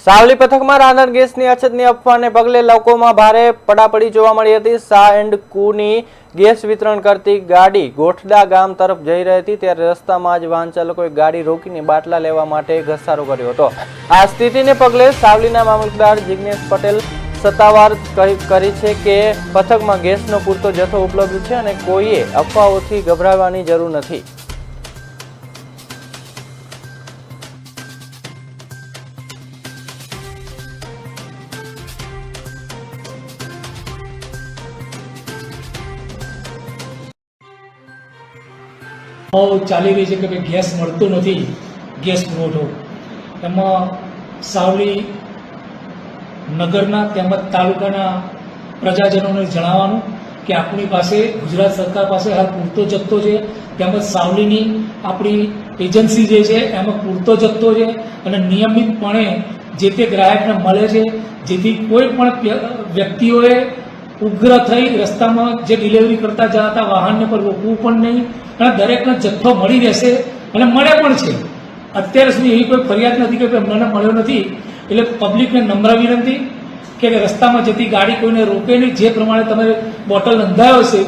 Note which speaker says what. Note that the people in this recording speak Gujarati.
Speaker 1: સાવલી પથકમાં રાંધણ ગેસની અછતની અફવાને પગલે લોકોમાં ભારે પડાપડી જોવા મળી હતી। શાહ એન્ડ કુની ગેસ વિતરણ કરતી ગાડી ગોઠડા ગામ તરફ જઈ રહી હતી ત્યારે રસ્તામાં જ વાહન ચાલકોએ ગાડી રોકીને બાટલા લેવા માટે ઘસારો કર્યો હતો। આ સ્થિતિને પગલે સાવલીના મામલતદાર જિગ્નેશ પટેલ સત્તાવાર કરી છે કે પથકમાં ગેસનો પૂરતો જથ્થો ઉપલબ્ધ છે અને કોઈએ અફવાઓથી ગભરાવાની જરૂર નથી।
Speaker 2: ચાલી રહી છે કે ભાઈ ગેસ મળતો નથી, ગેસ પુરવઠો એમાં સાવલી નગરના તેમજ તાલુકાના પ્રજાજનોને જણાવવાનું કે આપણી પાસે ગુજરાત સરકાર પાસે હાલ પૂરતો જથ્થો છે, તેમજ સાવલીની આપણી એજન્સી જે છે એમાં પૂરતો જથ્થો છે અને નિયમિતપણે જે તે ગ્રાહકને મળે છે, જેથી કોઈ પણ વ્યક્તિઓએ ઉગ્ર થઈ રસ્તામાં જે ડિલિવરી કરતા જતા વાહનને પર રોકવું પણ નહીં અને દરેકને જથ્થો મળી રહેશે અને મળે પણ છે। અત્યાર સુધી એવી કોઈ ફરિયાદ નથી કે અમને મળ્યો નથી। એટલે પબ્લિકને નમ્ર વિનંતી કે રસ્તામાં જતી ગાડી કોઈને રોકે નહીં, જે પ્રમાણે તમે બોટલ નોંધાયો છે